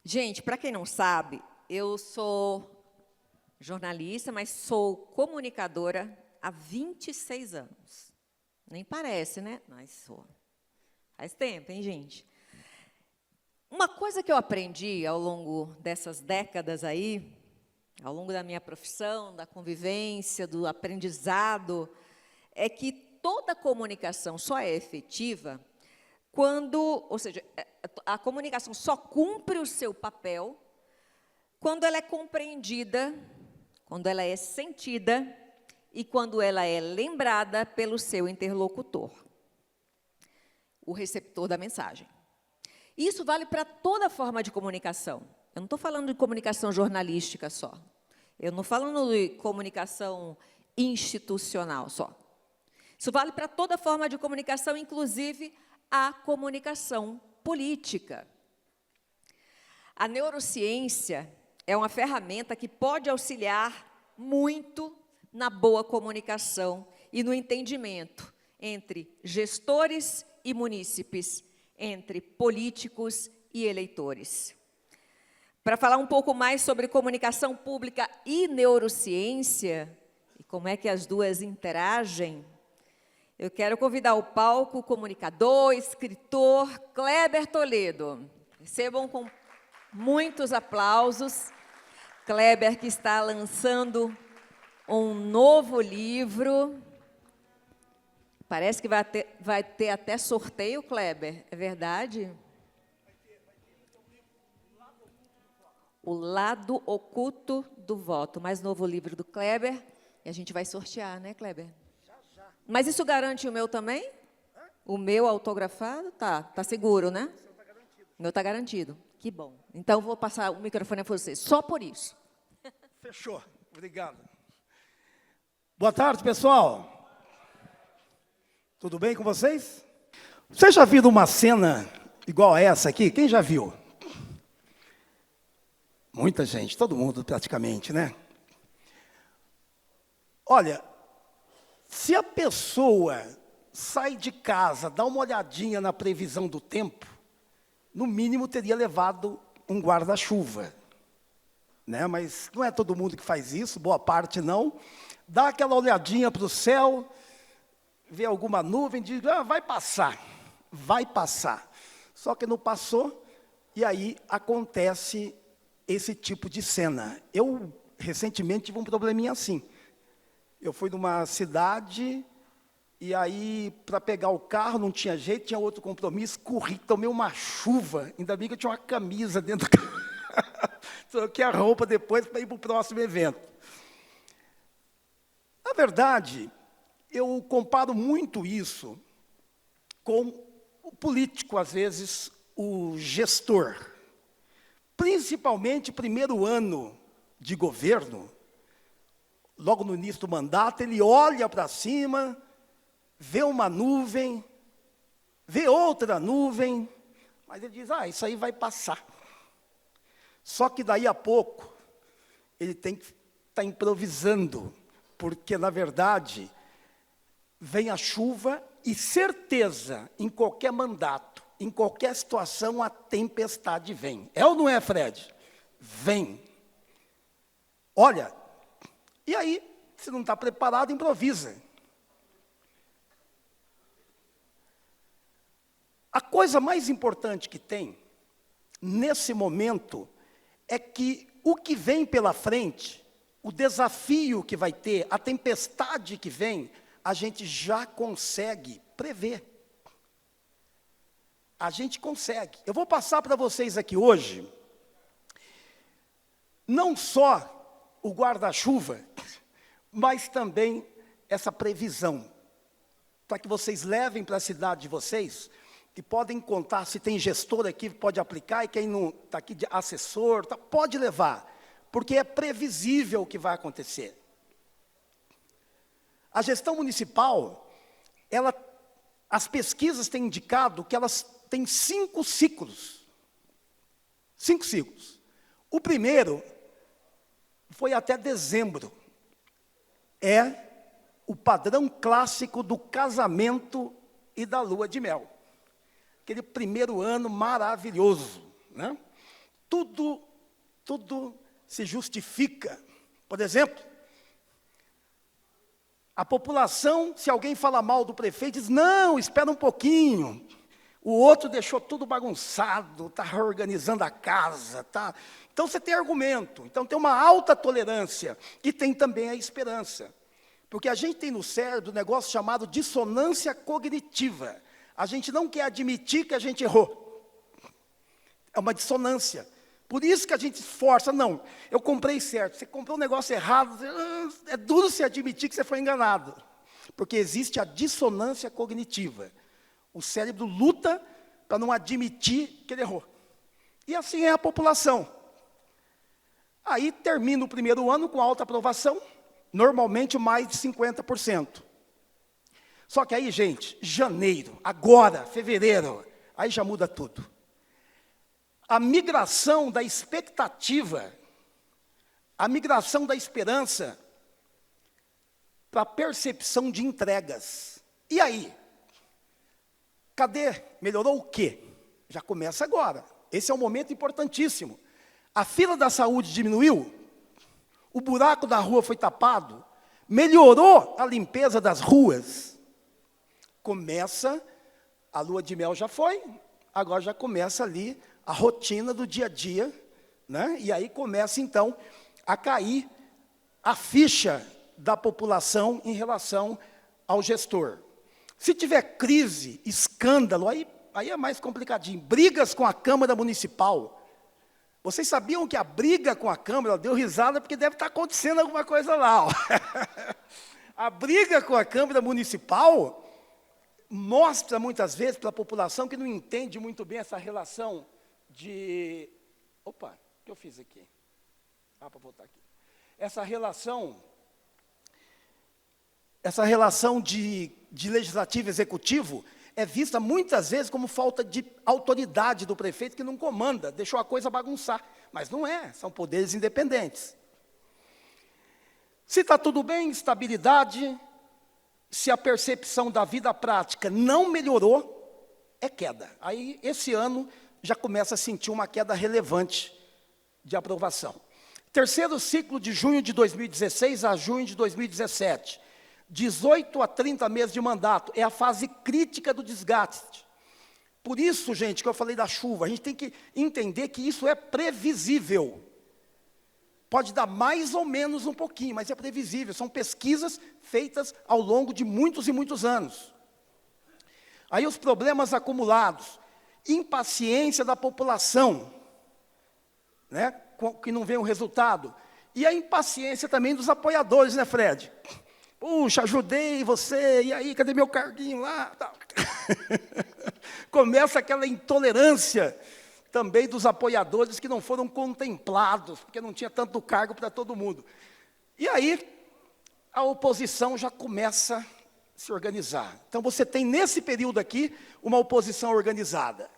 Gente, para quem não sabe, eu sou jornalista, mas sou comunicadora há 26 anos. Nem parece, né? Mas sou. Faz tempo, hein, gente? Uma coisa que eu aprendi ao longo dessas décadas aí, ao longo da minha profissão, da convivência, do aprendizado, é que toda comunicação só é efetiva quando, ou seja, a comunicação só cumpre o seu papel quando ela é compreendida, quando ela é sentida e quando ela é lembrada pelo seu interlocutor, o receptor da mensagem. Isso vale para toda forma de comunicação. Eu não estou falando de comunicação jornalística só. Eu não estou falando de comunicação institucional só. Isso vale para toda forma de comunicação, inclusive a comunicação política. A neurociência é uma ferramenta que pode auxiliar muito na boa comunicação e no entendimento entre gestores e munícipes, entre políticos e eleitores. Para falar um pouco mais sobre comunicação pública e neurociência, e como é que as duas interagem, eu quero convidar ao palco o comunicador, escritor Kleber Toledo. Recebam com muitos aplausos. Kleber, que está lançando um novo livro. Parece que vai ter até sorteio, Kleber. É verdade? O Lado Oculto do Voto. Mais novo livro do Kleber. E a gente vai sortear, né, Kleber? Mas isso garante o meu também? O meu autografado? Tá seguro, né? O meu está garantido. Que bom. Então, vou passar o microfone a você, só por isso. Fechou. Obrigado. Boa tarde, pessoal. Tudo bem com vocês? Vocês já viram uma cena igual a essa aqui? Quem já viu? Muita gente, todo mundo praticamente, né? Olha, se a pessoa sai de casa, dá uma olhadinha na previsão do tempo, no mínimo teria levado um guarda-chuva, né? Mas não é todo mundo que faz isso, boa parte não. Dá aquela olhadinha para o céu, vê alguma nuvem, diz, vai passar, vai passar. Só que não passou, e aí acontece esse tipo de cena. Eu, recentemente, tive um probleminha assim. Eu fui numa cidade, e aí, para pegar o carro, não tinha jeito, tinha outro compromisso, corri, tomei uma chuva, ainda bem que eu tinha uma camisa dentro do carro. Troquei a roupa depois para ir para o próximo evento. Na verdade, eu comparo muito isso com o político, às vezes, o gestor. Principalmente, primeiro ano de governo, logo no início do mandato, ele olha para cima, vê uma nuvem, vê outra nuvem, mas ele diz, isso aí vai passar. Só que daí a pouco, ele tem que estar improvisando, porque, na verdade, vem a chuva e certeza, em qualquer mandato, em qualquer situação, a tempestade vem. É ou não é, Fred? Vem. Olha, e aí, se não está preparado, improvisa. A coisa mais importante que tem, nesse momento, é que o que vem pela frente, o desafio que vai ter, a tempestade que vem, a gente já consegue prever. A gente consegue. Eu vou passar para vocês aqui hoje, não só o guarda-chuva, mas também essa previsão, para que vocês levem para a cidade de vocês, e podem contar, se tem gestor aqui, pode aplicar, e quem não está aqui de assessor, pode levar, porque é previsível o que vai acontecer. A gestão municipal, as pesquisas têm indicado que elas têm 5 ciclos. 5 ciclos. O primeiro foi até dezembro. É o padrão clássico do casamento e da lua de mel. Aquele primeiro ano maravilhoso, né? tudo se justifica. Por exemplo, a população, se alguém fala mal do prefeito, diz, não, espera um pouquinho. O outro deixou tudo bagunçado, está reorganizando a casa. Tá? Então, você tem argumento. Então, tem uma alta tolerância. E tem também a esperança. Porque a gente tem no cérebro um negócio chamado dissonância cognitiva. A gente não quer admitir que a gente errou. É uma dissonância. Por isso que a gente esforça, não, eu comprei certo, você comprou um negócio errado, é duro se admitir que você foi enganado. Porque existe a dissonância cognitiva. O cérebro luta para não admitir que ele errou. E assim é a população. Aí termina o primeiro ano com alta aprovação, normalmente mais de 50%. Só que aí, gente, janeiro, agora, fevereiro, aí já muda tudo. A migração da expectativa, a migração da esperança para a percepção de entregas. E aí? Cadê? Melhorou o quê? Já começa agora. Esse é um momento importantíssimo. A fila da saúde diminuiu, o buraco da rua foi tapado, melhorou a limpeza das ruas. Começa, a lua de mel já foi, agora já começa ali a rotina do dia a dia, né? E aí começa, então, a cair a ficha da população em relação ao gestor. Se tiver crise, escândalo, aí é mais complicadinho. Brigas com a Câmara Municipal. Vocês sabiam que a briga com a Câmara, deu risada porque deve estar acontecendo alguma coisa lá. Ó. A briga com a Câmara Municipal mostra, muitas vezes, para a população que não entende muito bem essa relação de... Opa, o que eu fiz aqui? Para voltar aqui. Essa relação de legislativo e executivo é vista muitas vezes como falta de autoridade do prefeito que não comanda, deixou a coisa bagunçar. Mas não é, são poderes independentes. Se está tudo bem, estabilidade, se a percepção da vida prática não melhorou, é queda. Aí, esse ano, já começa a sentir uma queda relevante de aprovação. Terceiro ciclo de junho de 2016 a junho de 2017. 18 a 30 meses de mandato, é a fase crítica do desgaste. Por isso, gente, que eu falei da chuva, a gente tem que entender que isso é previsível. Pode dar mais ou menos um pouquinho, mas é previsível. São pesquisas feitas ao longo de muitos e muitos anos. Aí os problemas acumulados, impaciência da população, né, que não vê o resultado, e a impaciência também dos apoiadores, né, Fred? Puxa, ajudei você, e aí, cadê meu carguinho lá? Começa aquela intolerância também dos apoiadores que não foram contemplados, porque não tinha tanto cargo para todo mundo. E aí, a oposição já começa a se organizar. Então, você tem, nesse período aqui, uma oposição organizada.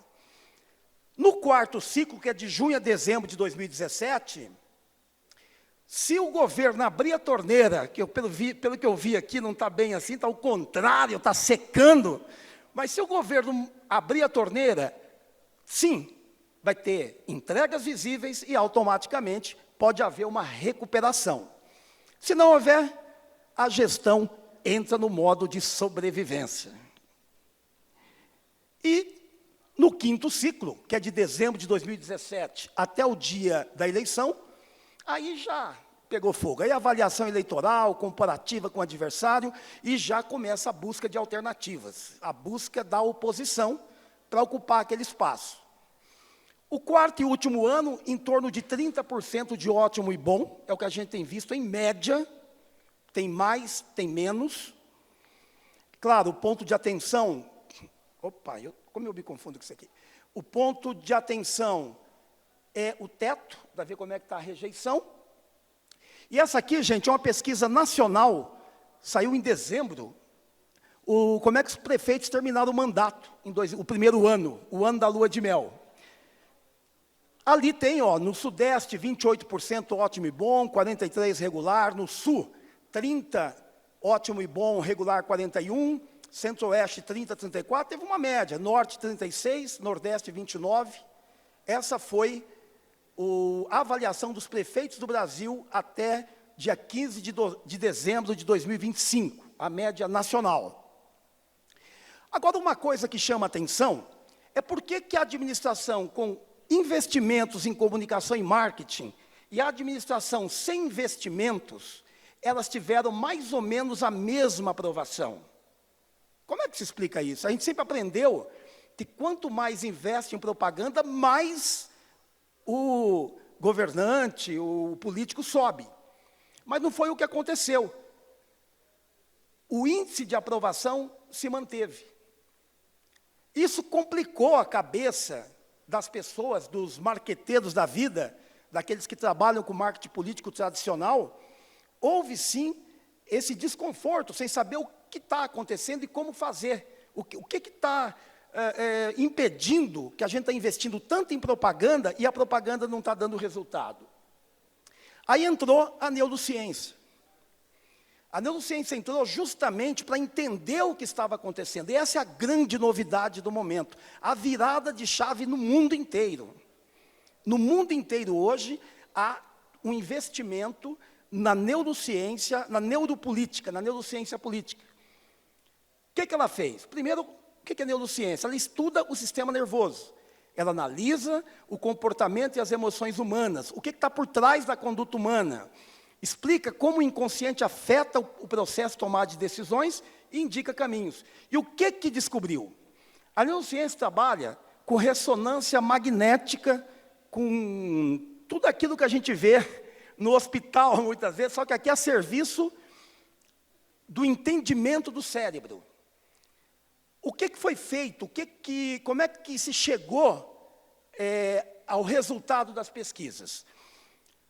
No quarto ciclo, que é de junho a dezembro de 2017, se o governo abrir a torneira, que pelo que eu vi aqui não está bem assim, está ao contrário, está secando, mas se o governo abrir a torneira, sim, vai ter entregas visíveis e automaticamente pode haver uma recuperação. Se não houver, a gestão entra no modo de sobrevivência. E no quinto ciclo, que é de dezembro de 2017 até o dia da eleição, aí já pegou fogo. Aí a avaliação eleitoral, comparativa com o adversário, e já começa a busca de alternativas, a busca da oposição para ocupar aquele espaço. O quarto e último ano, em torno de 30% de ótimo e bom, é o que a gente tem visto em média, tem mais, tem menos. Claro, o ponto de atenção... Opa, como eu me confundo com isso aqui? O ponto de atenção é o teto, para ver como é que está a rejeição. E essa aqui, gente, é uma pesquisa nacional, saiu em dezembro, como é que os prefeitos terminaram o mandato, o primeiro ano, o ano da lua de mel. Ali tem, ó, no Sudeste, 28% ótimo e bom, 43% regular, no Sul, 30% ótimo e bom, regular 41%, Centro-Oeste 30%, 34%, teve uma média, Norte 36%, Nordeste 29%, essa foi a avaliação dos prefeitos do Brasil até dia 15 de dezembro de 2025, a média nacional. Agora, uma coisa que chama atenção é por que a administração com investimentos em comunicação e marketing e a administração sem investimentos, elas tiveram mais ou menos a mesma aprovação. Como é que se explica isso? A gente sempre aprendeu que quanto mais investe em propaganda, mais o governante, o político sobe. Mas não foi o que aconteceu. O índice de aprovação se manteve. Isso complicou a cabeça das pessoas, dos marqueteiros da vida, daqueles que trabalham com marketing político tradicional. Houve, sim, esse desconforto, sem saber o que está acontecendo e como fazer. O que está impedindo que a gente está investindo tanto em propaganda e a propaganda não está dando resultado. Aí entrou a neurociência. A neurociência entrou justamente para entender o que estava acontecendo. E essa é a grande novidade do momento. A virada de chave no mundo inteiro. No mundo inteiro hoje, há um investimento na neurociência, na neuropolítica, na neurociência política. O que ela fez? Primeiro, o que é neurociência? Ela estuda o sistema nervoso. Ela analisa o comportamento e as emoções humanas. O que está por trás da conduta humana? Explica como o inconsciente afeta o processo de tomada de decisões e indica caminhos. E o que descobriu? A neurociência trabalha com ressonância magnética, com tudo aquilo que a gente vê no hospital, muitas vezes, só que aqui é a serviço do entendimento do cérebro. O que foi feito? Como é que se chegou ao resultado das pesquisas?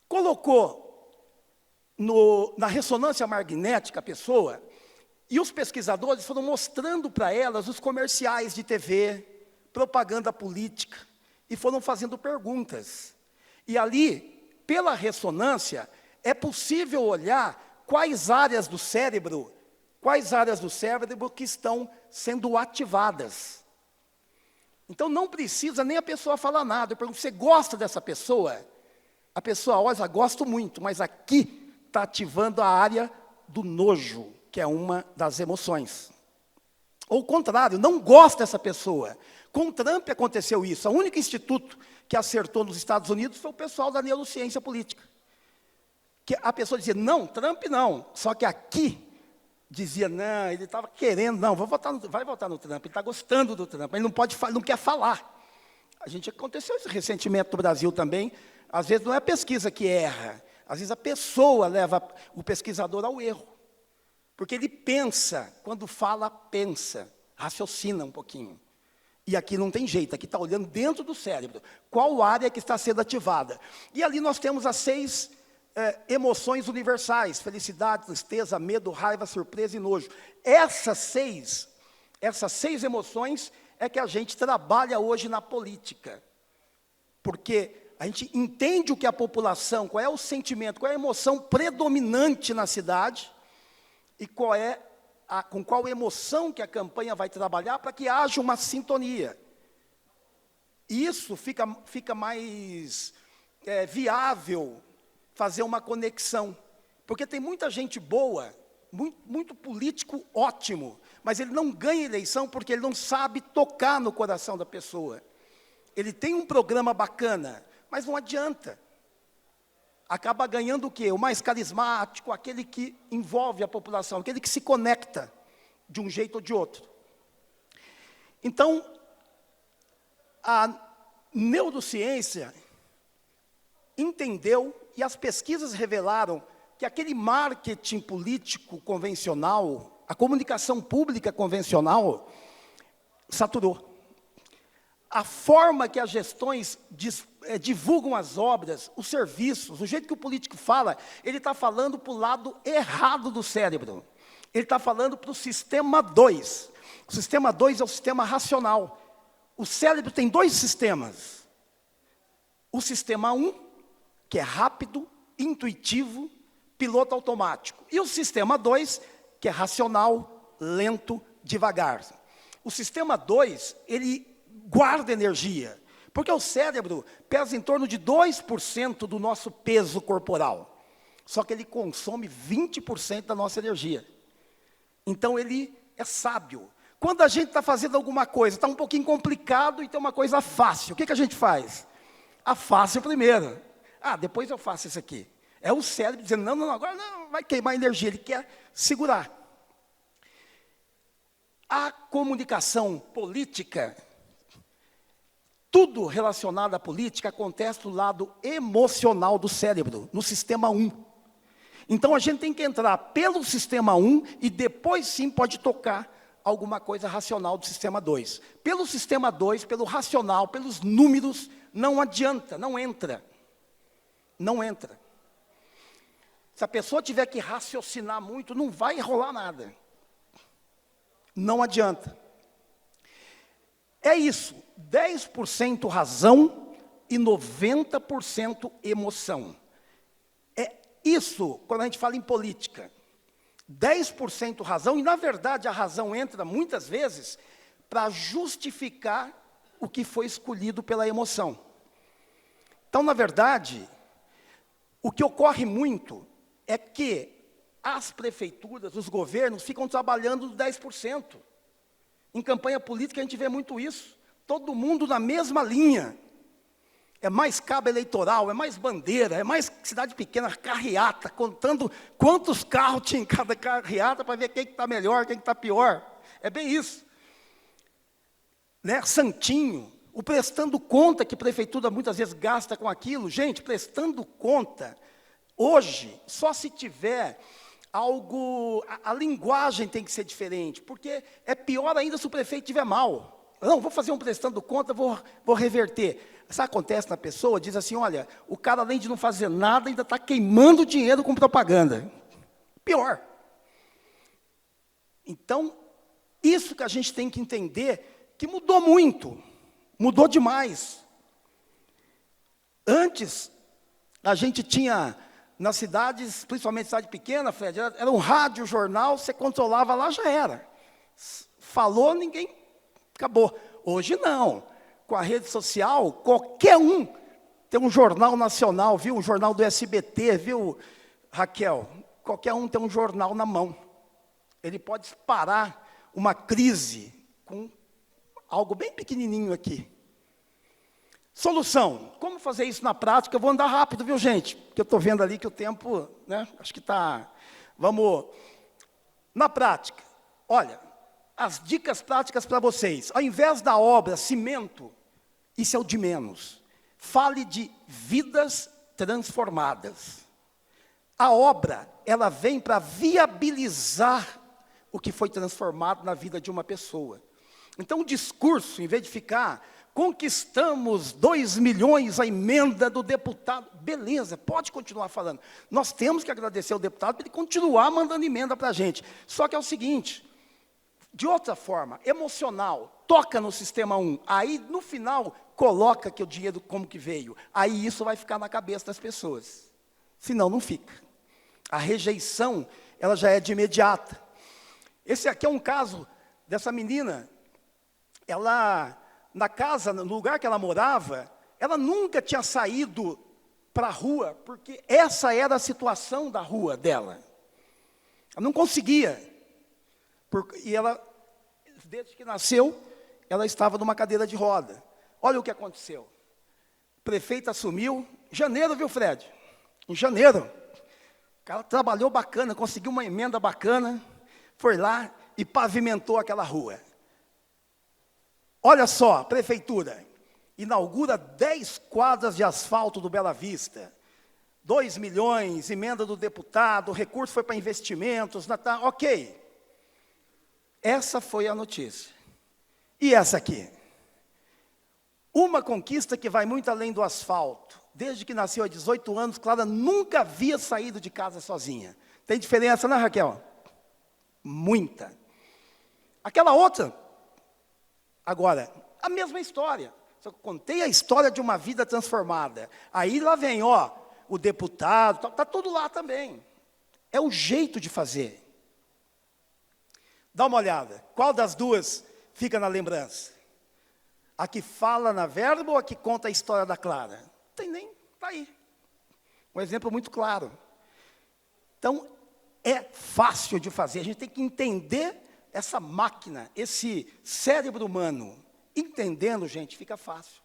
Colocou na ressonância magnética a pessoa, e os pesquisadores foram mostrando para elas os comerciais de TV, propaganda política, e foram fazendo perguntas. E ali, pela ressonância, é possível olhar quais áreas do cérebro que estão sendo ativadas. Então, não precisa nem a pessoa falar nada. Eu pergunto, você gosta dessa pessoa? A pessoa olha, gosto muito, mas aqui está ativando a área do nojo, que é uma das emoções. Ou o contrário, não gosta dessa pessoa. Com Trump aconteceu isso. O único instituto que acertou nos Estados Unidos foi o pessoal da neurociência política. Que a pessoa dizia, não, Trump não. Só que aqui dizia, não, ele estava querendo, não, vai votar no Trump, ele está gostando do Trump, ele não quer falar. Aconteceu isso recentemente no Brasil também. Às vezes não é a pesquisa que erra, às vezes a pessoa leva o pesquisador ao erro. Porque ele pensa, quando fala, pensa, raciocina um pouquinho. E aqui não tem jeito, aqui está olhando dentro do cérebro. Qual área que está sendo ativada? E ali nós temos as 6 emoções universais: felicidade, tristeza, medo, raiva, surpresa e nojo. Essas seis emoções é que a gente trabalha hoje na política. Porque a gente entende o que a população, qual é o sentimento, qual é a emoção predominante na cidade, e com qual emoção que a campanha vai trabalhar para que haja uma sintonia. Isso fica mais viável fazer uma conexão. Porque tem muita gente boa, muito político ótimo, mas ele não ganha eleição porque ele não sabe tocar no coração da pessoa. Ele tem um programa bacana, mas não adianta. Acaba ganhando o quê? O mais carismático, aquele que envolve a população, aquele que se conecta de um jeito ou de outro. Então, a neurociência entendeu, e as pesquisas revelaram, que aquele marketing político convencional, a comunicação pública convencional, saturou. A forma que as gestões divulgam as obras, os serviços, o jeito que o político fala, ele está falando para o lado errado do cérebro. Ele está falando para o sistema 2. O sistema 2 é o sistema racional. O cérebro tem 2 sistemas. O sistema 1, que é rápido, intuitivo, piloto automático. E o sistema 2, que é racional, lento, devagar. O sistema 2, ele guarda energia, Porque o cérebro pesa em torno de 2% do nosso peso corporal. Só que ele consome 20% da nossa energia. Então, ele é sábio. Quando a gente está fazendo alguma coisa, está um pouquinho complicado e tem uma coisa fácil, o que a gente faz? A fácil primeiro. Depois eu faço isso aqui. É o cérebro dizendo, não, agora não, vai queimar energia, ele quer segurar. A comunicação política, tudo relacionado à política acontece do lado emocional do cérebro, no sistema 1. Então, a gente tem que entrar pelo sistema 1 e depois sim pode tocar alguma coisa racional do sistema 2. Pelo sistema 2, pelo racional, pelos números, não adianta, não entra. Não entra. Se a pessoa tiver que raciocinar muito, não vai rolar nada. Não adianta. É isso, 10% razão e 90% emoção. É isso quando a gente fala em política. 10% razão, e na verdade a razão entra muitas vezes para justificar o que foi escolhido pela emoção. Então, na verdade, o que ocorre muito é que as prefeituras, os governos, ficam trabalhando dos 10%. Em campanha política a gente vê muito isso. Todo mundo na mesma linha. É mais cabo eleitoral, é mais bandeira, é mais cidade pequena, carreata, contando quantos carros tinha em cada carreata para ver quem está melhor, quem está pior. É bem isso. Né? Santinho, o prestando conta que a prefeitura muitas vezes gasta com aquilo. Gente, prestando conta, hoje, só se tiver algo, a linguagem tem que ser diferente, porque é pior ainda se o prefeito estiver mal. Não, vou fazer um prestando conta, vou reverter. Sabe o que acontece na pessoa? Diz assim, olha, o cara além de não fazer nada, ainda está queimando dinheiro com propaganda. Pior. Então, isso que a gente tem que entender, que mudou muito, mudou demais. Antes, a gente tinha, nas cidades, principalmente cidade pequena, Fred, era um rádio, jornal, você controlava lá, já era. Falou, ninguém, acabou. Hoje não. Com a rede social, qualquer um tem um jornal nacional, viu? Um jornal do SBT, viu, Raquel? Qualquer um tem um jornal na mão. Ele pode parar uma crise com algo bem pequenininho aqui. Solução. Como fazer isso na prática? Eu vou andar rápido, viu, gente? Porque eu estou vendo ali que o tempo, né? Acho que está... Vamos... Na prática, olha... As dicas práticas para vocês. Ao invés da obra, cimento, isso é o de menos. Fale de vidas transformadas. A obra, ela vem para viabilizar o que foi transformado na vida de uma pessoa. Então, o discurso, em vez de ficar, conquistamos 2 milhões a emenda do deputado. Beleza, pode continuar falando. Nós temos que agradecer ao deputado para ele continuar mandando emenda para a gente. Só que é o seguinte... De outra forma, emocional, toca no sistema 1. Aí, no final, coloca que o dinheiro como que veio. Aí isso vai ficar na cabeça das pessoas. Senão, não fica. A rejeição, ela já é de imediata. Esse aqui é um caso dessa menina. Ela, na casa, no lugar que ela morava, ela nunca tinha saído para a rua, porque essa era a situação da rua dela. Ela não conseguia. E ela, desde que nasceu, ela estava numa cadeira de roda. Olha o que aconteceu. O prefeito assumiu, em janeiro, viu, Fred? Em janeiro. O cara trabalhou bacana, conseguiu uma emenda bacana, foi lá e pavimentou aquela rua. Olha só, prefeitura, inaugura 10 quadras de asfalto do Bela Vista. 2 milhões, emenda do deputado, o recurso foi para investimentos, ok. Essa foi a notícia. E essa aqui? Uma conquista que vai muito além do asfalto. Desde que nasceu há 18 anos, Clara nunca havia saído de casa sozinha. Tem diferença, né, Raquel? Muita. Aquela outra, agora, a mesma história. Só que eu contei a história de uma vida transformada. Aí lá vem, ó, o deputado, está tudo lá também. É o jeito de fazer. Dá uma olhada. Qual das duas fica na lembrança? A que fala na verba ou a que conta a história da Clara? Não tem nem, está aí. Um exemplo muito claro. Então, é fácil de fazer. A gente tem que entender essa máquina, esse cérebro humano. Entendendo, gente, fica fácil.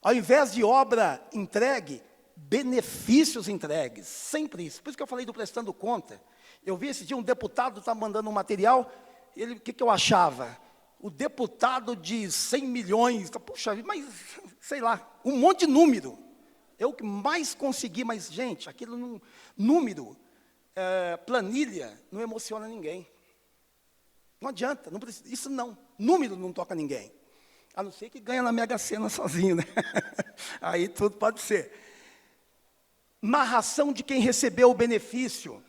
Ao invés de obra entregue, benefícios entregues. Sempre isso. Por isso que eu falei do prestando conta. Eu vi esse dia um deputado estava mandando um material, o que eu achava? O deputado de 100 milhões, puxa, mas, sei lá, um monte de número. Eu que mais consegui, mas, gente, aquilo, número, planilha, não emociona ninguém. Não adianta, não precisa, isso não. Número não toca ninguém. A não ser que ganha na Mega Sena sozinho, né? Aí tudo pode ser. Narração de quem recebeu o benefício.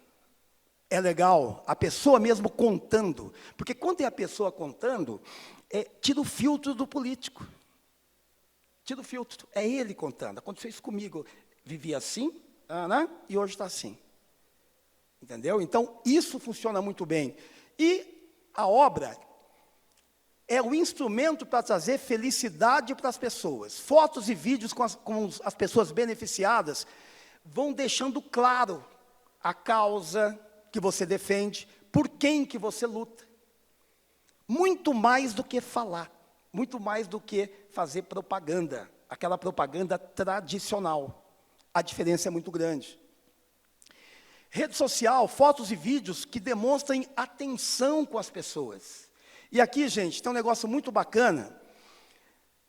É legal, a pessoa mesmo contando. Porque quando é a pessoa contando, tira o filtro do político. Tira o filtro, é ele contando. Aconteceu isso comigo. Vivia assim, né? E hoje está assim. Entendeu? Então, isso funciona muito bem. E a obra é o instrumento para trazer felicidade para as pessoas. Fotos e vídeos com as pessoas beneficiadas vão deixando claro a causa que você defende, por quem que você luta. Muito mais do que falar, muito mais do que fazer propaganda, aquela propaganda tradicional. A diferença é muito grande. Rede social, fotos e vídeos que demonstrem atenção com as pessoas. E aqui, gente, tem um negócio muito bacana,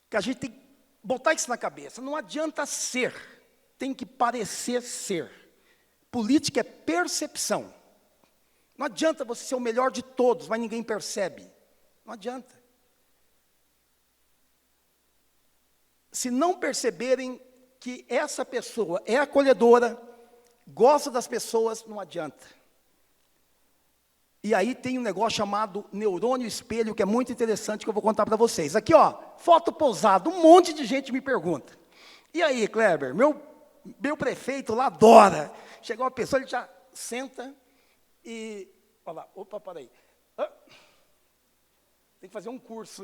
que a gente tem que botar isso na cabeça. Não adianta ser, tem que parecer ser. Política é percepção. Não adianta você ser o melhor de todos, mas ninguém percebe. Não adianta. Se não perceberem que essa pessoa é acolhedora, gosta das pessoas, não adianta. E aí tem um negócio chamado neurônio espelho, que é muito interessante, que eu vou contar para vocês. Aqui, ó, foto posada, um monte de gente me pergunta. E aí, Kleber, meu prefeito lá adora. Chegou uma pessoa, ele já senta e... Olha lá, opa, peraí. Tem que fazer um curso.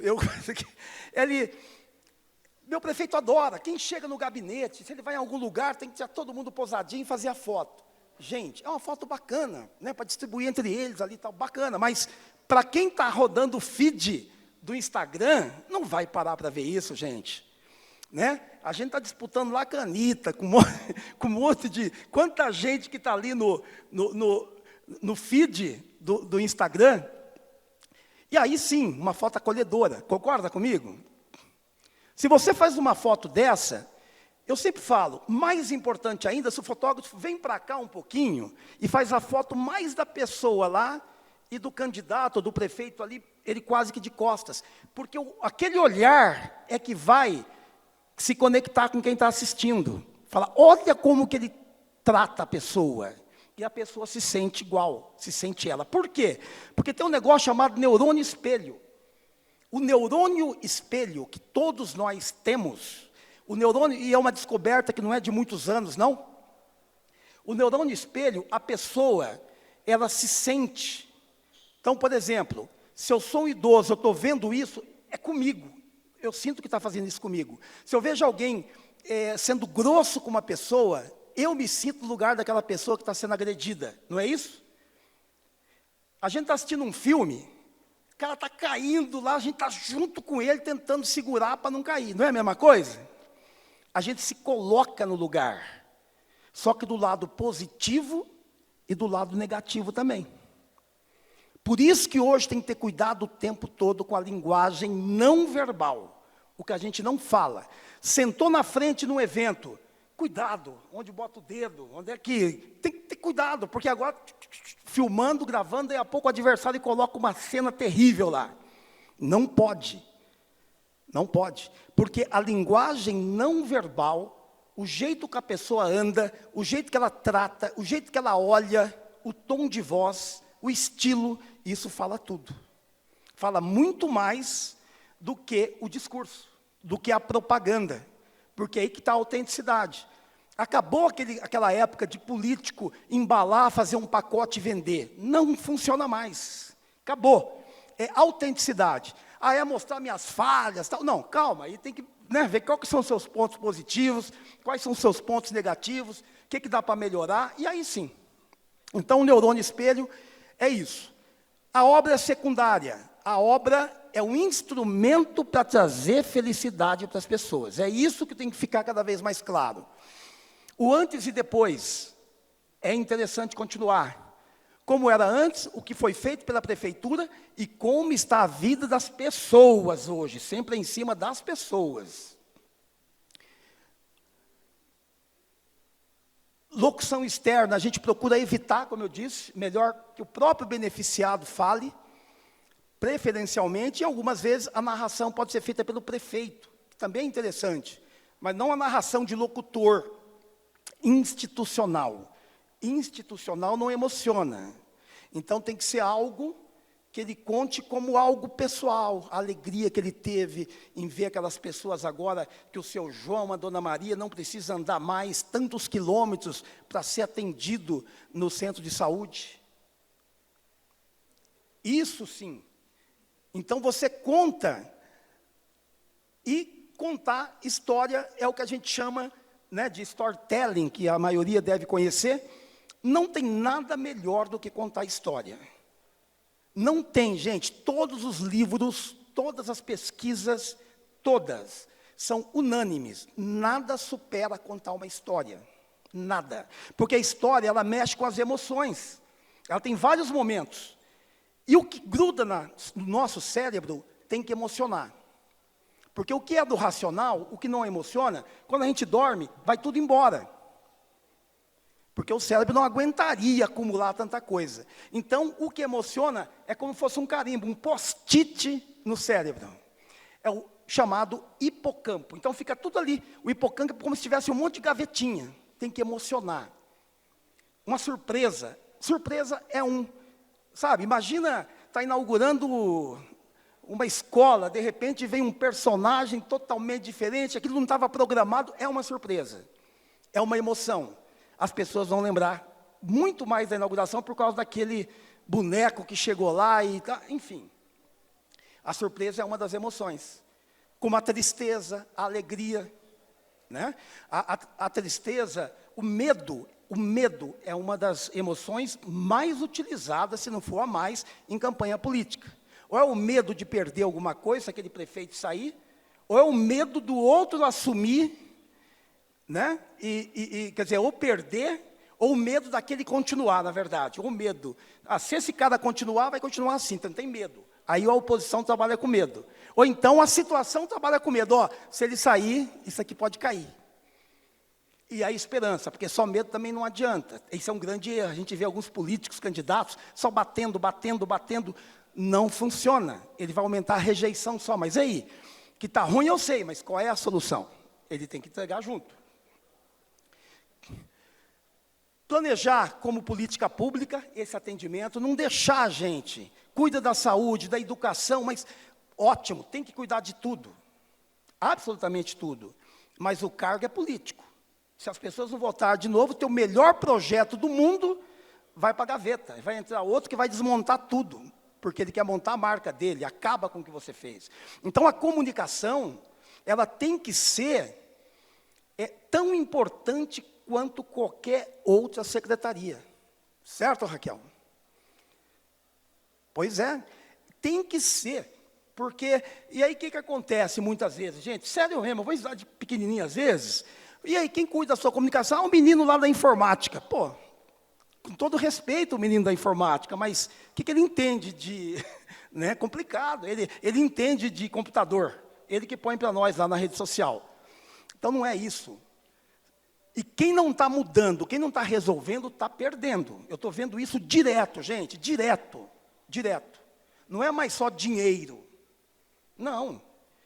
Meu prefeito adora. Quem chega no gabinete, se ele vai em algum lugar, tem que ter todo mundo posadinho e fazer a foto. Gente, é uma foto bacana, né, para distribuir entre eles ali, tal, bacana. Mas, para quem está rodando o feed do Instagram, não vai parar para ver isso, gente. Né? A gente está disputando lá com a Anitta, com um monte de... Quanta gente que está ali no feed do Instagram. E aí sim, uma foto acolhedora. Concorda comigo? Se você faz uma foto dessa, eu sempre falo, mais importante ainda, se o fotógrafo vem para cá um pouquinho e faz a foto mais da pessoa lá e do candidato, ou do prefeito ali, ele quase que de costas. Porque aquele olhar é que vai se conectar com quem está assistindo. Fala, olha como que ele trata a pessoa. E a pessoa se sente igual, se sente ela. Por quê? Porque tem um negócio chamado neurônio espelho. O neurônio espelho, que todos nós temos, o neurônio, e é uma descoberta que não é de muitos anos, não. O neurônio espelho, a pessoa, ela se sente. Então, por exemplo, se eu sou um idoso, eu estou vendo isso, é comigo. Eu sinto que está fazendo isso comigo. Se eu vejo alguém sendo grosso com uma pessoa, eu me sinto no lugar daquela pessoa que está sendo agredida. Não é isso? A gente está assistindo um filme, o cara está caindo lá, a gente está junto com ele, tentando segurar para não cair. Não é a mesma coisa? A gente se coloca no lugar. Só que do lado positivo e do lado negativo também. Por isso que hoje tem que ter cuidado o tempo todo com a linguagem não verbal. O que a gente não fala. Sentou na frente num evento, cuidado, onde bota o dedo, onde é que... Tem que ter cuidado, porque agora, filmando, gravando, daí a pouco o adversário coloca uma cena terrível lá. Não pode. Não pode. Porque a linguagem não verbal, o jeito que a pessoa anda, o jeito que ela trata, o jeito que ela olha, o tom de voz, o estilo, isso fala tudo. Fala muito mais do que o discurso, do que a propaganda. Porque aí que está a autenticidade. Acabou aquela época de político embalar, fazer um pacote e vender. Não funciona mais. Acabou. É autenticidade. é mostrar minhas falhas, tal. Não, calma, aí tem que, né, ver quais são os seus pontos positivos, quais são os seus pontos negativos, o que dá para melhorar, e aí sim. Então, o neurônio espelho é isso. A obra é secundária, a obra é um instrumento para trazer felicidade para as pessoas. É isso que tem que ficar cada vez mais claro. O antes e depois é interessante continuar. Como era antes, o que foi feito pela prefeitura e como está a vida das pessoas hoje, sempre em cima das pessoas. Locução externa, a gente procura evitar, como eu disse, melhor que o próprio beneficiado fale, preferencialmente, e algumas vezes a narração pode ser feita pelo prefeito, que também é interessante, mas não a narração de locutor institucional. Institucional não emociona. Então, tem que ser algo que ele conte como algo pessoal, a alegria que ele teve em ver aquelas pessoas agora, que o seu João, a Dona Maria, não precisa andar mais tantos quilômetros para ser atendido no centro de saúde. Isso sim. Então, você conta, e contar história é o que a gente chama, né, de storytelling, que a maioria deve conhecer. Não tem nada melhor do que contar história. Não tem, gente, todos os livros, todas as pesquisas, todas, são unânimes. Nada supera contar uma história. Nada. Porque a história, ela mexe com as emoções. Ela tem vários momentos. E o que gruda no nosso cérebro tem que emocionar. Porque o que é do racional, o que não emociona, quando a gente dorme, vai tudo embora. Porque o cérebro não aguentaria acumular tanta coisa. Então, o que emociona é como se fosse um carimbo, um post-it no cérebro. É o chamado hipocampo. Então, fica tudo ali. O hipocampo é como se tivesse um monte de gavetinha. Tem que emocionar. Uma surpresa. Surpresa é sabe, imagina, está inaugurando uma escola, de repente vem um personagem totalmente diferente, aquilo não estava programado, é uma surpresa. É uma emoção. As pessoas vão lembrar muito mais da inauguração por causa daquele boneco que chegou lá, enfim. A surpresa é uma das emoções. Como a tristeza, a alegria. Né? A tristeza, o medo é uma das emoções mais utilizadas, se não for a mais, em campanha política. Ou é o medo de perder alguma coisa, aquele prefeito sair, ou é o medo do outro assumir, né? Quer dizer, ou perder, ou o medo daquele continuar, na verdade, ou medo. Se esse cara continuar, vai continuar assim, então tem medo. Aí a oposição trabalha com medo. Ou então a situação trabalha com medo. Se ele sair, isso aqui pode cair. E a esperança, porque só medo também não adianta. Isso é um grande erro. A gente vê alguns políticos, candidatos, só batendo. Não funciona. Ele vai aumentar a rejeição só. Mas aí, que está ruim eu sei, mas qual é a solução? Ele tem que entregar junto. Planejar como política pública esse atendimento, não deixar a gente, cuida da saúde, da educação, mas ótimo, tem que cuidar de tudo, absolutamente tudo, mas o cargo é político. Se as pessoas não votarem de novo, o teu melhor projeto do mundo vai para a gaveta, vai entrar outro que vai desmontar tudo, porque ele quer montar a marca dele, acaba com o que você fez. Então a comunicação, ela tem que ser tão importante quanto qualquer outra secretaria. Certo, Raquel? Pois é, tem que ser. Porque, e aí o que acontece muitas vezes? Gente, sério mesmo, eu vou usar de pequenininho às vezes. E aí, quem cuida da sua comunicação é um menino lá da informática. Pô, com todo respeito o menino da informática, mas o que ele entende de... né, complicado, ele entende de computador. Ele que põe para nós lá na rede social. Então, não é isso. E quem não está mudando, quem não está resolvendo, está perdendo. Eu estou vendo isso direto, gente, direto. Não é mais só dinheiro. Não.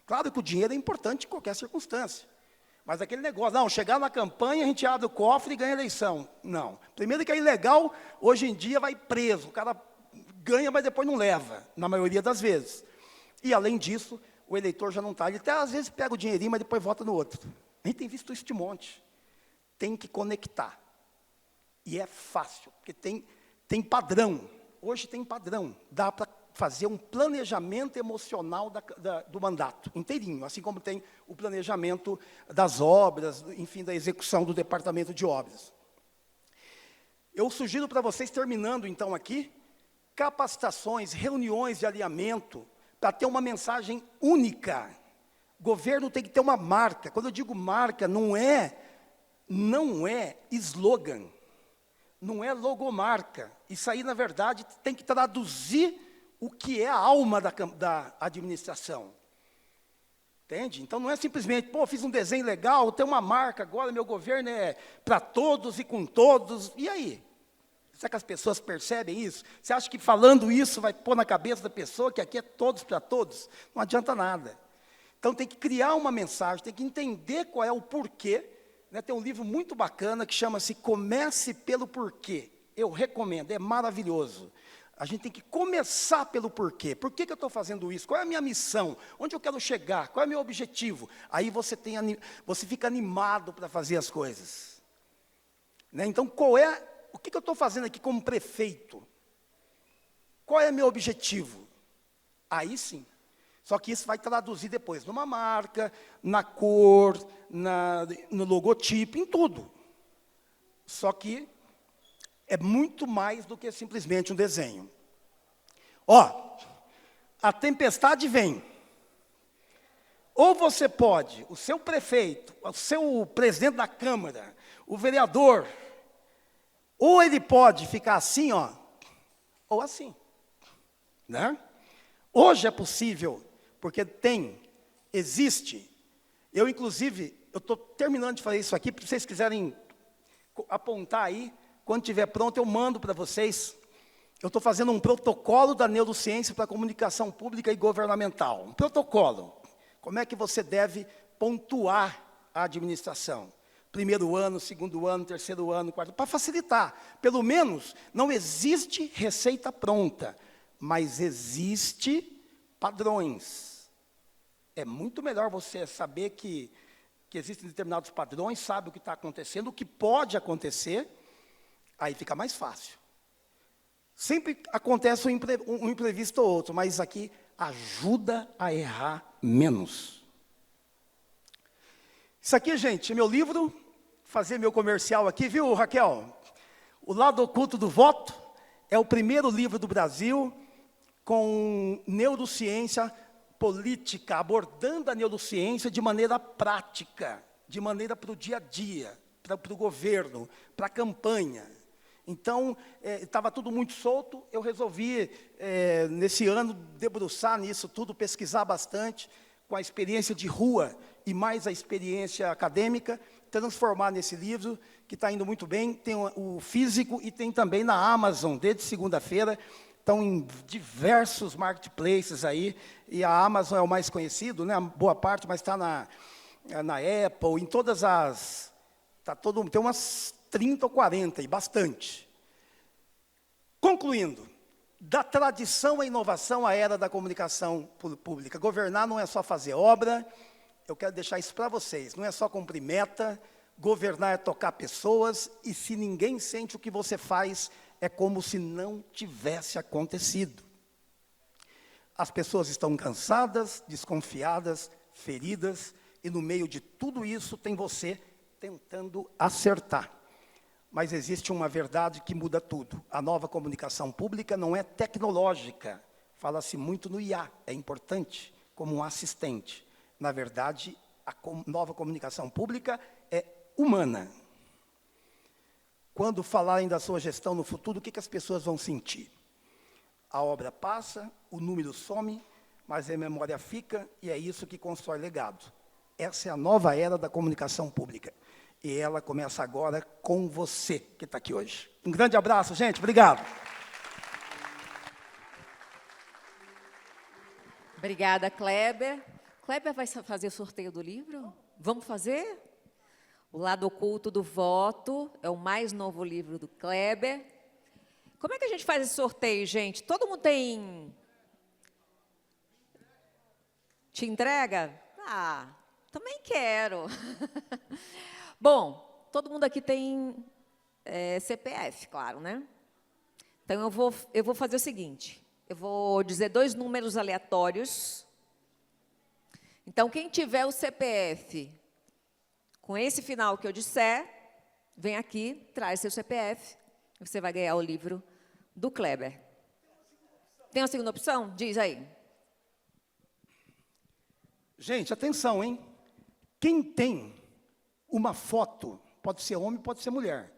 Claro que o dinheiro é importante em qualquer circunstância. Mas aquele negócio, não, chegar na campanha, a gente abre o cofre e ganha a eleição. Não. Primeiro que é ilegal, hoje em dia vai preso. O cara ganha, mas depois não leva, na maioria das vezes. E, além disso, o eleitor já não está. Ele até, às vezes, pega o dinheirinho, mas depois vota no outro. A gente tem visto isso de monte. Tem que conectar. E é fácil, porque tem padrão. Hoje tem padrão. Dá para fazer um planejamento emocional do mandato, inteirinho, assim como tem o planejamento das obras, enfim, da execução do departamento de obras. Eu sugiro para vocês, terminando então aqui, capacitações, reuniões de alinhamento, para ter uma mensagem única. O governo tem que ter uma marca. Quando eu digo marca, não é slogan, não é logomarca. Isso aí, na verdade, tem que traduzir o que é a alma da administração. Entende? Então, não é simplesmente, fiz um desenho legal, tem uma marca, agora meu governo é para todos e com todos. E aí? Será que as pessoas percebem isso? Você acha que falando isso vai pôr na cabeça da pessoa que aqui é todos para todos? Não adianta nada. Então, tem que criar uma mensagem, tem que entender qual é o porquê. Tem um livro muito bacana que chama-se Comece pelo Porquê. Eu recomendo, é maravilhoso. A gente tem que começar pelo porquê. Por que eu estou fazendo isso? Qual é a minha missão? Onde eu quero chegar? Qual é o meu objetivo? Aí você fica animado para fazer as coisas. Então, o que eu estou fazendo aqui como prefeito? Qual é o meu objetivo? Aí sim. Só que isso vai traduzir depois numa marca, na cor, no logotipo, em tudo. Só que é muito mais do que simplesmente um desenho. A tempestade vem. Ou você pode, o seu prefeito, o seu presidente da Câmara, o vereador, ou ele pode ficar assim, ou assim. Hoje é possível, porque existe. Eu, inclusive, eu estou terminando de fazer isso aqui, para vocês quiserem apontar aí, quando estiver pronto, eu mando para vocês. Eu estou fazendo um protocolo da neurociência para a comunicação pública e governamental. Um protocolo. Como é que você deve pontuar a administração? Primeiro ano, segundo ano, terceiro ano, quarto, para facilitar. Pelo menos, não existe receita pronta, mas existe padrões. É muito melhor você saber que existem determinados padrões, sabe o que está acontecendo, o que pode acontecer, aí fica mais fácil. Sempre acontece um imprevisto ou outro, mas aqui ajuda a errar menos. Isso aqui, gente, é meu livro, fazer meu comercial aqui, viu, Raquel? O Lado Oculto do Voto é o primeiro livro do Brasil com neurociência política, abordando a neurociência de maneira prática, de maneira para o dia a dia, para o governo, para a campanha. Então, estava tudo muito solto, eu resolvi, nesse ano, debruçar nisso tudo, pesquisar bastante, com a experiência de rua e mais a experiência acadêmica, transformar nesse livro, que está indo muito bem. Tem o físico e tem também na Amazon, desde segunda-feira. Estão em diversos marketplaces aí, e a Amazon é o mais conhecido, boa parte, mas está na Apple, em todas as... tem umas 30 ou 40, e bastante. Concluindo, da tradição à inovação, à era da comunicação pública. Governar não é só fazer obra, eu quero deixar isso para vocês, não é só cumprir meta, governar é tocar pessoas, e se ninguém sente o que você faz, é como se não tivesse acontecido. As pessoas estão cansadas, desconfiadas, feridas, e no meio de tudo isso tem você tentando acertar. Mas existe uma verdade que muda tudo. A nova comunicação pública não é tecnológica. Fala-se muito no IA, é importante, como um assistente. Na verdade, a nova comunicação pública é humana. Quando falarem da sua gestão no futuro, o que as pessoas vão sentir? A obra passa, o número some, mas a memória fica, e é isso que constrói legado. Essa é a nova era da comunicação pública. E ela começa agora com você, que está aqui hoje. Um grande abraço, gente. Obrigado. Obrigada, Kleber. Kleber vai fazer o sorteio do livro? Vamos fazer? O Lado Oculto do Voto é o mais novo livro do Kleber. Como é que a gente faz esse sorteio, gente? Todo mundo tem... Te entrega? Ah, também quero. Bom, todo mundo aqui tem CPF, claro, né? Então, eu vou fazer o seguinte. Eu vou dizer 2 números aleatórios. Então, quem tiver o CPF com esse final que eu disser, vem aqui, traz seu CPF, você vai ganhar o livro do Kleber. Tem uma segunda opção? Diz aí. Gente, atenção, hein? Quem tem uma foto, pode ser homem, pode ser mulher.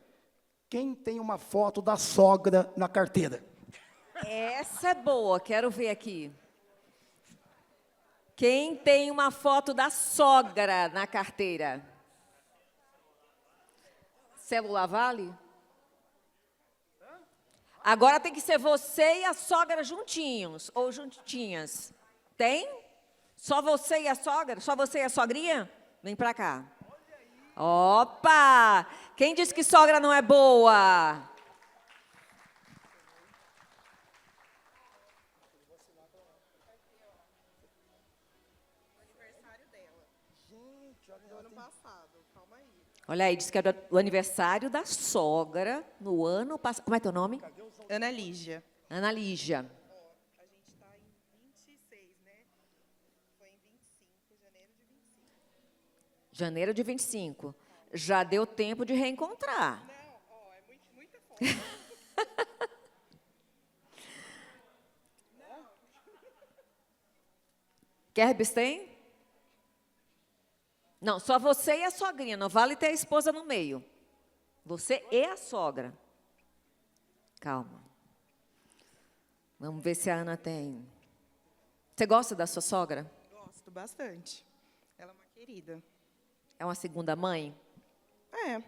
Quem tem uma foto da sogra na carteira? Essa é boa, quero ver aqui. Quem tem uma foto da sogra na carteira? Celular vale? Agora tem que ser você e a sogra juntinhos, ou juntinhas. Tem? Só você e a sogra? Só você e a sogrinha? Vem pra cá. Opa! Quem disse que sogra não é boa? Olha aí, diz que era o aniversário da sogra no ano passado. Como é teu nome? Ana Lígia. Ana Lígia. A gente está em 26, né? Foi em 25, janeiro de 25. Janeiro de 25. Já deu tempo de reencontrar. Não, ó, é muita foto. Kerbis tem? Não, só você e a sogrinha. Não vale ter a esposa no meio. Você e a sogra. Calma. Vamos ver se a Ana tem. Você gosta da sua sogra? Gosto bastante. Ela é uma querida. É uma segunda mãe? É.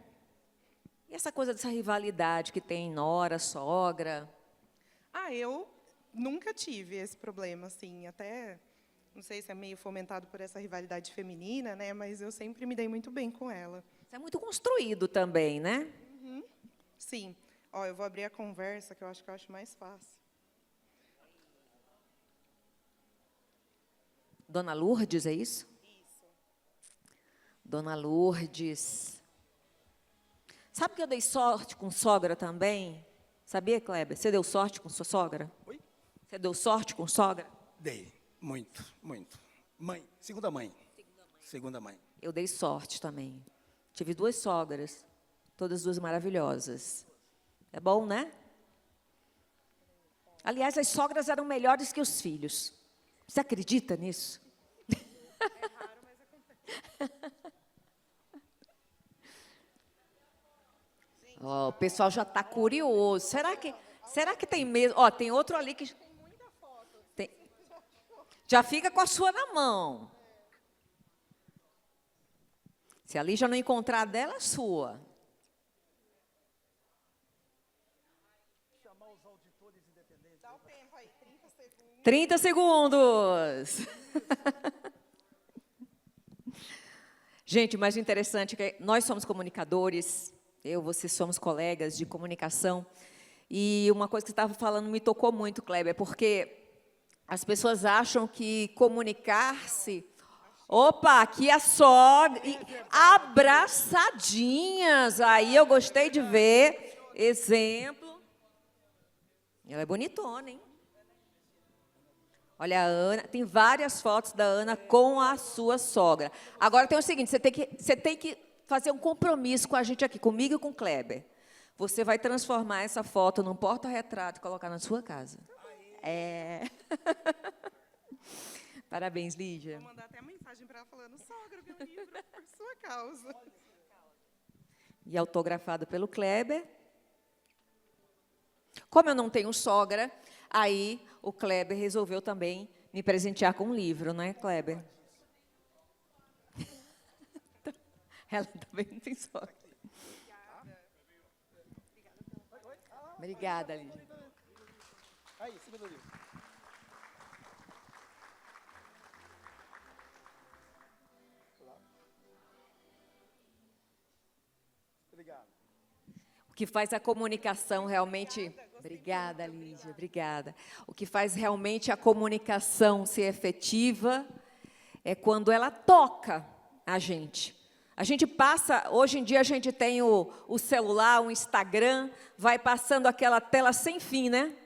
E essa coisa dessa rivalidade que tem nora, sogra? Ah, eu nunca tive esse problema, assim, até, não sei se é meio fomentado por essa rivalidade feminina, né, mas eu sempre me dei muito bem com ela. Isso é muito construído também, né? Sim. Ó, eu vou abrir a conversa, que eu acho mais fácil. Dona Lourdes, é isso? Isso. Dona Lourdes. Sabe que eu dei sorte com sogra também? Sabia, Kleber? Você deu sorte com sua sogra? Oi? Você deu sorte com sogra? Dei, muito, muito. Mãe, segunda mãe. Segunda mãe. Eu dei sorte também. Tive 2 sogras, todas 2 maravilhosas. É bom, né? Aliás, as sogras eram melhores que os filhos. Você acredita nisso? É raro, mas acontece. Ó, o pessoal já está curioso. Será que tem mesmo? Ó, tem outro ali que... Tem muita foto. Tem... Já fica com a sua na mão. Se ali já não encontrar dela, é sua. Dá o tempo aí, 30 segundos. 30 segundos. Gente, o mais interessante é que nós somos comunicadores, você somos colegas de comunicação, e uma coisa que você estava falando me tocou muito, Kleber, porque as pessoas acham que comunicar-se... Opa, aqui a sogra... Abraçadinhas, aí eu gostei de ver. Exemplo. Ela é bonitona, hein? Olha, a Ana, tem várias fotos da Ana com a sua sogra. Agora tem o seguinte, você tem que fazer um compromisso com a gente aqui, comigo e com o Kleber. Você vai transformar essa foto num porta-retrato e colocar na sua casa. É. Parabéns, Lígia. Vou mandar até mensagem para ela falando, sogra, meu livro, por sua causa. E autografado pelo Kleber. Como eu não tenho sogra, aí o Kleber resolveu também me presentear com um livro, não é, Kleber? Ela também não tem sogra. Obrigada, Lígia. Aí, cima do livro. Obrigado. O que faz a comunicação realmente... Obrigada, Lígia, obrigada. O que faz realmente a comunicação ser efetiva é quando ela toca a gente. A gente passa, hoje em dia a gente tem o celular, o Instagram, vai passando aquela tela sem fim, né?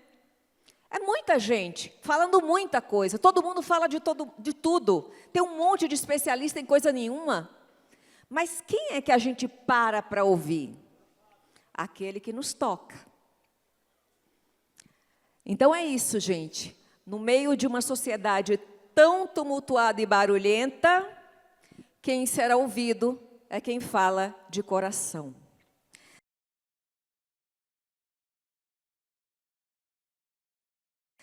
É muita gente, falando muita coisa. Todo mundo fala de tudo. Tem um monte de especialista em coisa nenhuma. Mas quem é que a gente para ouvir? Aquele que nos toca. Então é isso, gente. No meio de uma sociedade tão tumultuada e barulhenta, quem será ouvido é quem fala de coração.